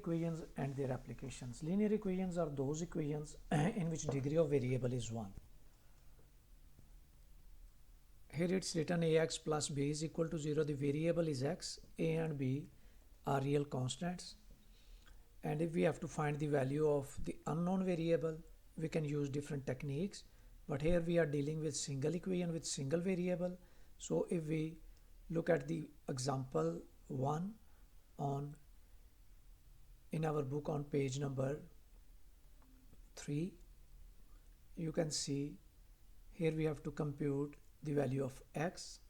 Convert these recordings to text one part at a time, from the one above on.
equations and their applications. Linear equations are those equations in which degree of variable is 1. Here it's written ax plus b is equal to 0. The variable is x, a and b are real constants. And if we have to find the value of the unknown variable, we can use different techniques. But here we are dealing with single equation with single variable. So if we look at the example 1 in our book on page number 3, you can see here we have to compute the value of x.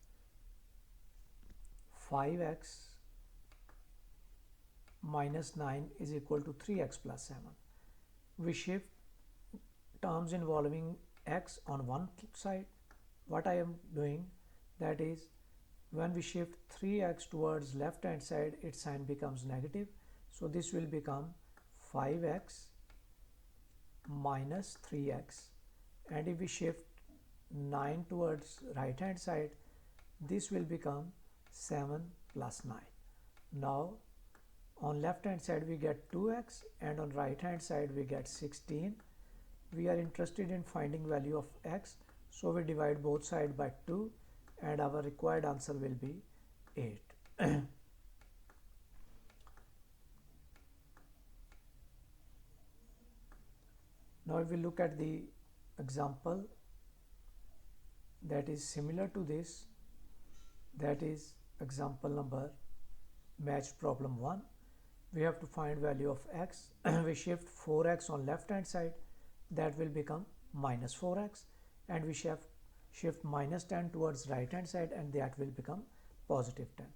5x minus 9 is equal to 3x plus 7. We shift terms involving x on one side. What I am doing, that is, when we shift 3x towards left hand side, its sign becomes negative. So this will become 5x minus 3x. And if we shift 9 towards right hand side, this will become 7 plus 9. Now on left hand side we get 2x and on right hand side we get 16. We are interested in finding value of x, so we divide both sides by 2 and our required answer will be 8. Now if we look at the example that is similar to this, that is example number matched problem 1. We have to find value of x. We shift 4x on left hand side, that will become minus 4x, and we shift minus 10 towards right hand side and that will become positive 10.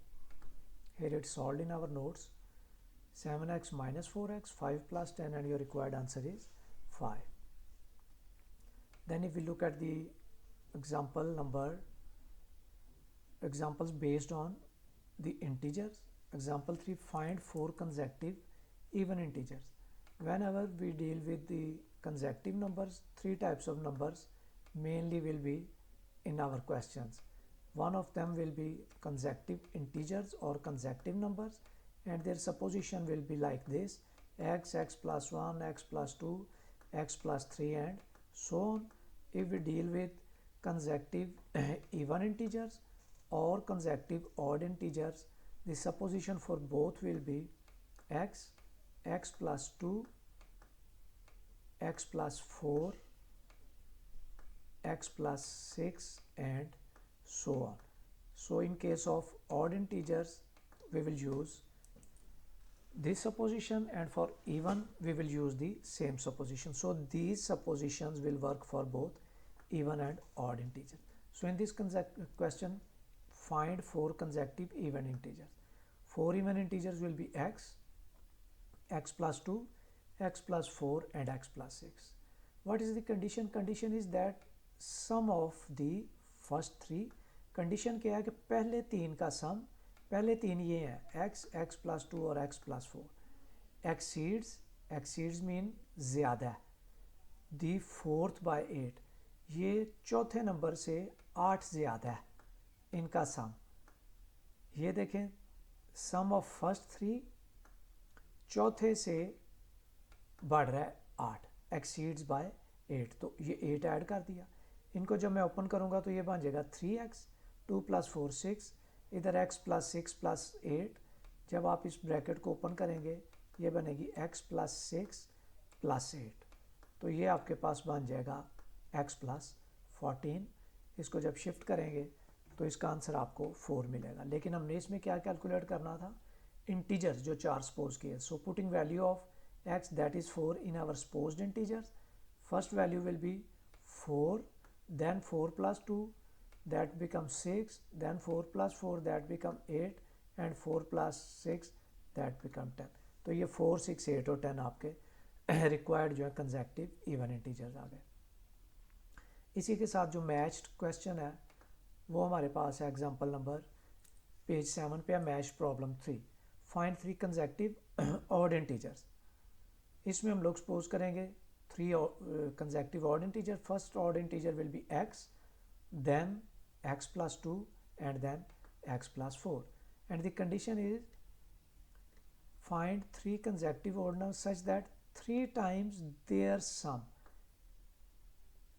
Here it's solved in our notes. 7x minus 4x, 5 plus 10, and your required answer is 5. Then if we look at the examples based on the integers. Example 3, find 4 consecutive even integers. Whenever we deal with the consecutive numbers, 3 types of numbers mainly will be in our questions. One of them will be consecutive integers or consecutive numbers, and their supposition will be like this: x, x plus 1, x plus 2, x plus 3, and so on. If we deal with consecutive even integers or consecutive odd integers, the supposition for both will be x, x plus 2, x plus 4, x plus 6, and so on. So in case of odd integers, we will use this supposition, and for even we will use the same supposition. So these suppositions will work for both even and odd integers. So in this question, find 4 consecutive even integers. 4 even integers will be x, x plus 2, x plus 4, and x plus 6. What is the condition? Condition is that sum of the first 3. Condition क्या है कि पहले 3 का सम, पहले 3 ये हैं x, x plus 2 और x plus 4. exceeds mean ज़्यादा है, the 4th by 8. ये चौथे नंबर से 8 ज़्यादा है इनका सम. ये देखें, सम ऑफ फर्स्ट 3 चौथे से बढ़ रहा है 8, exceeds by 8. तो ये 8 ऐड कर दिया. इनको जब मैं ओपन करूँगा तो ये बन जाएगा 3x, 2 plus 4 6, इधर x plus 6 plus 8. जब आप इस ब्रैकेट को ओपन करेंगे ये बनेगी x plus 6 plus 8. तो ये आपके पास बन जाएगा x plus 14. इसको जब शिफ्ट करेंगे तो इसका आंसर आपको 4 मिलेगा. लेकिन हमने इसमें क्या कैलकुलेट करना था? इंटीजर्स जो 4 सपोज किए. So putting value of x, that is 4, in our supposed integers. First value will be 4, then 4 plus 2, that becomes 6, then 4 plus 4, that become 8, and 4 plus 6, that become 10. तो ये 4, 6, 8 और 10 आपके रिक्वायर्ड जो है कंसेक्टिव इवन इंटीजर्स आ गए. इसी के साथ जो मैच्ड क्वेश्चन है वो हमारे पास है एग्जांपल नंबर पेज 7 पे है, match problem 3. Find 3 consecutive odd integers. इसमें हम लोग सपोज करेंगे 3 consecutive odd integer. First odd integer will be x, then x plus 2, and then x plus 4. And the condition is find three consecutive ordinals such that 3 times their sum.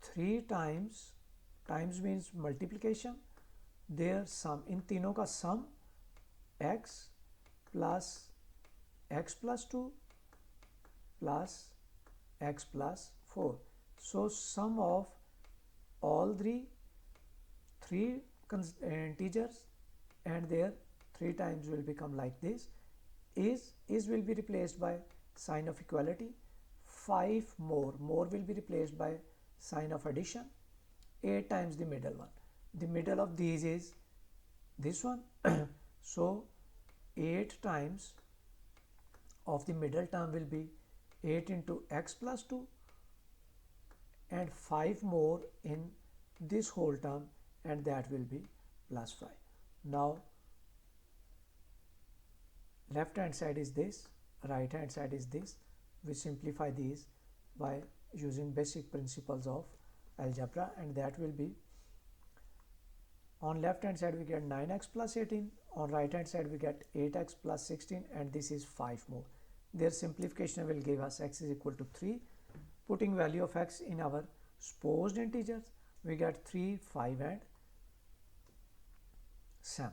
3 times means multiplication, their sum, इन तीनों का sum x plus x plus 2 plus x plus 4. So sum of all three integers and their 3 times will become like this. Is will be replaced by sign of equality. 5 more will be replaced by sign of addition. 8 times the middle one. The middle of these is this one. So 8 times of the middle term will be 8 into x plus 2 and 5 more in this whole term, and that will be plus 5. Now left hand side is this, right hand side is this. We simplify these by using basic principles of algebra, and that will be, on left hand side we get 9x plus 18, on right hand side we get 8x plus 16, and this is 5 more. Their simplification will give us x is equal to 3. Putting value of x in our supposed integers, we get 3, 5 and 7.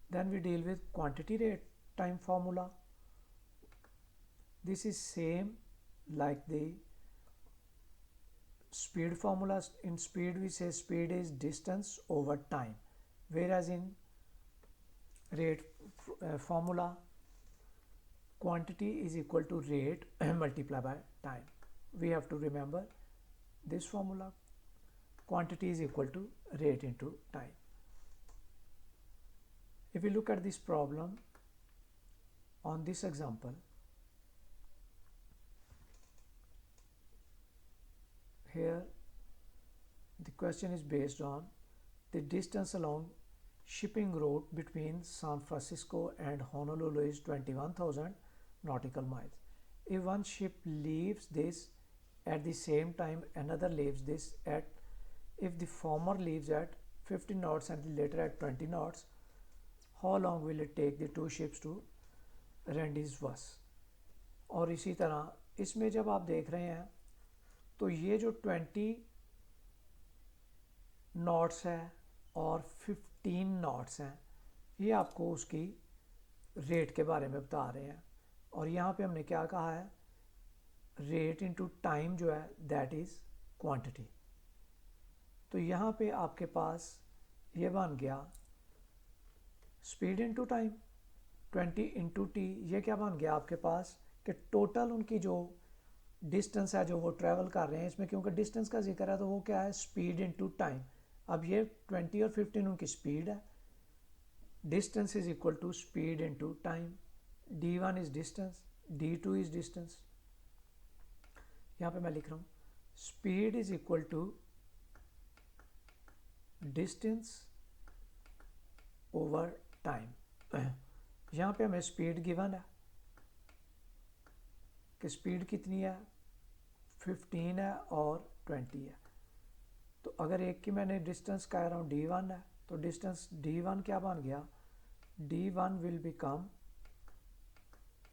Then we deal with quantity rate time formula. This is same like the speed formulas. In speed we say speed is distance over time, whereas in rate formula, quantity is equal to rate multiplied by time. We have to remember this formula. Quantity is equal to rate into time. If we look at this problem on this example, here the question is based on the distance along shipping route between San Francisco and Honolulu is 21,000 nautical miles. If one ship leaves this at the same time another leaves this at, if the former leaves at 50 knots and the later at 20 knots, how long will it take the two ships to rendezvous? और इसी तरह इसमें जब आप देख रहे हैं तो ये जो 20 नॉट्स है और 15 नॉट्स हैं, ये आपको उसकी रेट के बारे में बता रहे हैं. और यहाँ पे हमने क्या कहा है, रेट इनटू टाइम जो है दैट इज़ क्वांटिटी. तो यहाँ पे आपके पास ये बन गया speed into time 20 into T. ये क्या बन गया आपके पास कि टोटल उनकी जो डिस्टेंस है जो वो ट्रैवल कर रहे हैं, इसमें क्योंकि डिस्टेंस का जिक्र है तो वो क्या है, स्पीड इनटू टाइम. अब ये 20 और 15 उनकी स्पीड है. Distance is equal to speed into time. d1 is distance, d2 is distance. यहाँ पे मैं लिख रहा हूँ speed is equal to distance over time. यहाँ पे हमें स्पीड गिवन है कि स्पीड कितनी है, 15 है और 20 है. तो अगर एक की मैंने डिस्टेंस कह रहा हूँ d1 है, तो डिस्टेंस d1 क्या बन गया, d1 will become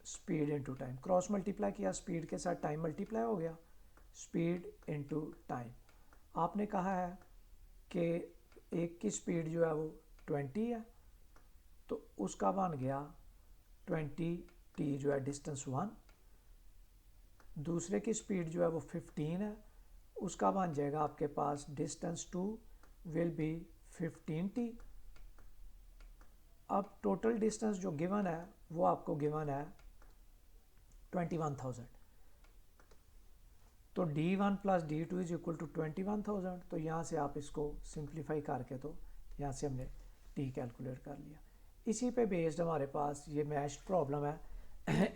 speed into time. Cross multiply किया, स्पीड के साथ टाइम मल्टीप्लाई हो गया, स्पीड इनटू टाइम. आपने कहा है कि एक की स्पीड जो है वो 20 है, तो उसका बन गया 20t जो है डिस्टेंस 1. दूसरे की स्पीड जो है वो 15 है, उसका बन जाएगा आपके पास डिस्टेंस 2 विल बी 15t. अब टोटल डिस्टेंस जो गिवन है वो आपको गिवन है 21,000. तो d1 plus d2 is equal to 21,000. तो यहाँ से आप इसको सिंप्लीफाई करके तो यहाँ से हमने t कैलकुलेट कर लिया. इसी पे बेस्ड हमारे पास ये मैच्ड प्रॉब्लम है.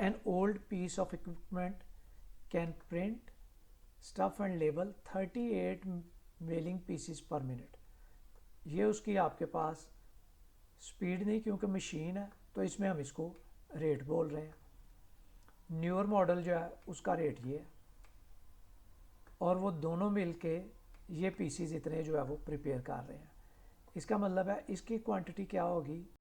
An old piece of equipment can print stuff and label 38 mailing pieces per minute. ये उसकी आपके पास स्पीड नहीं क्योंकि मशीन है, तो इसमें हम इसको रेट बोल रहे हैं. न्यूअर मॉडल जो है उसका रेट ये है, और वो दोनों मिलके ये पीसीस इतने जो है वो प्रिपेयर कर रहे हैं. इसका मतलब है इसकी क्वांटिटी क्या होगी,